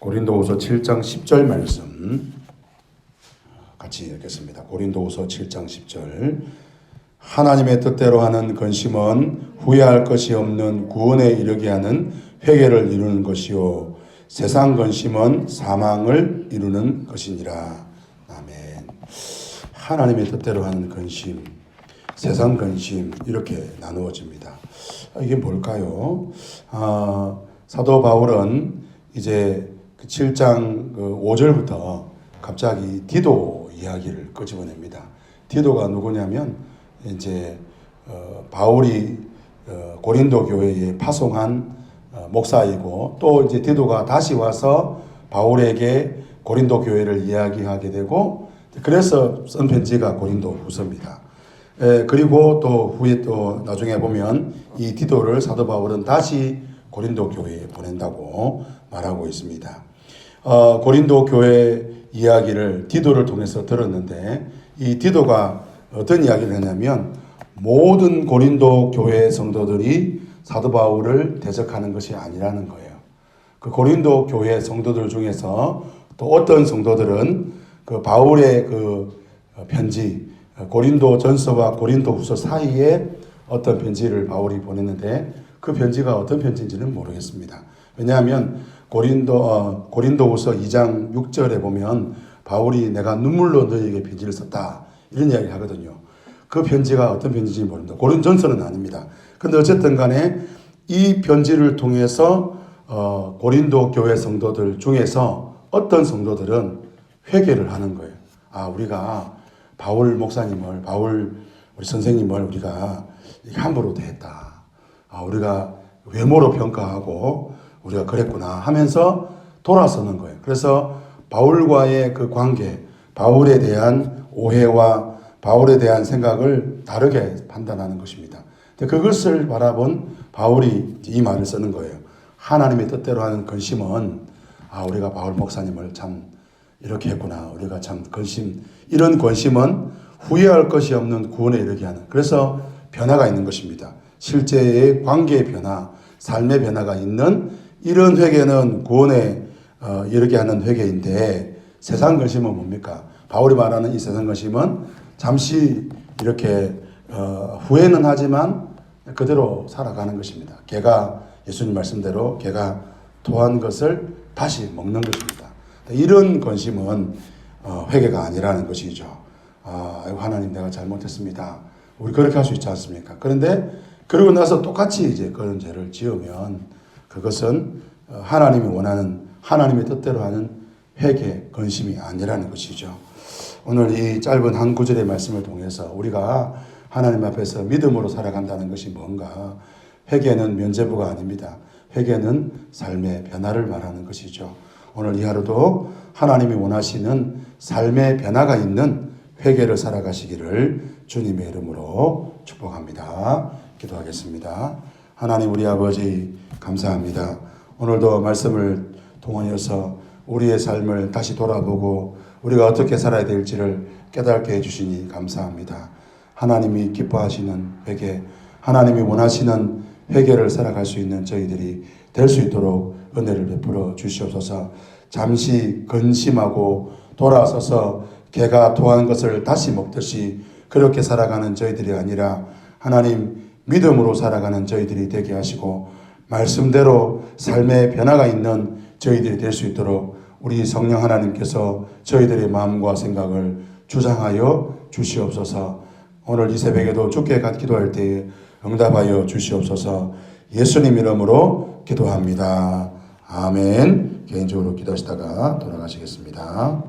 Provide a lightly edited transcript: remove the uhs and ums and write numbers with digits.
고린도후서 7장 10절 말씀 같이 읽겠습니다. 고린도후서 7장 10절. 하나님의 뜻대로 하는 근심은 후회할 것이 없는 구원에 이르게 하는 회개를 이루는 것이요 세상 근심은 사망을 이루는 것이니라. 아멘. 하나님의 뜻대로 하는 근심, 세상 근심 이렇게 나누어집니다. 이게 뭘까요? 사도 바울은 이제 7장 5절부터 갑자기 디도 이야기를 끄집어냅니다. 디도가 누구냐면 이제 바울이 고린도 교회에 파송한 목사이고, 또 이제 디도가 다시 와서 바울에게 고린도 교회를 이야기하게 되고, 그래서 쓴 편지가 고린도 후서입니다. 그리고 또 후에 또 나중에 보면 이 디도를 사도 바울은 다시 고린도 교회에 보낸다고 말하고 있습니다. 고린도 교회 이야기를 디도를 통해서 들었는데, 이 디도가 어떤 이야기를 했냐면 모든 고린도 교회 성도들이 사도 바울을 대적하는 것이 아니라는 거예요. 그 고린도 교회 성도들 중에서 또 어떤 성도들은 그 바울의 그 편지, 고린도 전서와 고린도 후서 사이에 어떤 편지를 바울이 보냈는데, 그 편지가 어떤 편지인지는 모르겠습니다. 왜냐하면 고린도 후서 2장 6절에 보면 바울이 내가 눈물로 너희에게 편지를 썼다 이런 이야기를 하거든요. 그 편지가 어떤 편지인지 모릅니다. 고린 전서는 아닙니다. 그런데 어쨌든 간에 이 편지를 통해서 고린도 교회 성도들 중에서 어떤 성도들은 회개를 하는 거예요. 우리가 바울 목사님을, 우리 선생님을 우리가 함부로 대했다. 우리가 외모로 평가하고 우리가 그랬구나 하면서 돌아서는 거예요. 그래서 바울과의 그 관계, 바울에 대한 오해와 바울에 대한 생각을 다르게 판단하는 것입니다. 그것을 바라본 바울이 이 말을 쓰는 거예요. 하나님의 뜻대로 하는 근심은 우리가 바울 목사님을 참 이렇게 했구나. 우리가 참 이런 근심은 후회할 것이 없는 구원에 이르게 하는, 그래서 변화가 있는 것입니다. 실제의 관계의 변화, 삶의 변화가 있는 이런 회개는 구원에 이르게 하는 회개인데, 세상 근심은 뭡니까? 바울이 말하는 이 세상 근심은 잠시 이렇게 후회는 하지만 그대로 살아가는 것입니다. 개가 예수님 말씀대로 개가 토한 것을 다시 먹는 것입니다. 이런 근심은 회개가 아니라는 것이죠. 하나님 내가 잘못했습니다. 우리 그렇게 할 수 있지 않습니까? 그런데 그러고 나서 똑같이 이제 그런 죄를 지으면 그것은 하나님이 원하는, 하나님의 뜻대로 하는 회개, 근심이 아니라는 것이죠. 오늘 이 짧은 한 구절의 말씀을 통해서 우리가 하나님 앞에서 믿음으로 살아간다는 것이 뭔가, 회개는 면죄부가 아닙니다. 회개는 삶의 변화를 말하는 것이죠. 오늘 이 하루도 하나님이 원하시는 삶의 변화가 있는 회개를 살아가시기를 주님의 이름으로 축복합니다. 기도하겠습니다. 하나님 우리 아버지 감사합니다. 오늘도 말씀을 통하여서 우리의 삶을 다시 돌아보고 우리가 어떻게 살아야 될지를 깨닫게 해주시니 감사합니다. 하나님이 기뻐하시는 회개, 하나님이 원하시는 회개를 살아갈 수 있는 저희들이 될 수 있도록 은혜를 베풀어 주시옵소서. 잠시 근심하고 돌아서서 개가 토한 것을 다시 먹듯이 그렇게 살아가는 저희들이 아니라 하나님 믿음으로 살아가는 저희들이 되게 하시고, 말씀대로 삶의 변화가 있는 저희들이 될 수 있도록 우리 성령 하나님께서 저희들의 마음과 생각을 주장하여 주시옵소서. 오늘 이 새벽에도 주께 기도할 때에 응답하여 주시옵소서. 예수님 이름으로 기도합니다. 아멘. 개인적으로 기도하시다가 돌아가시겠습니다.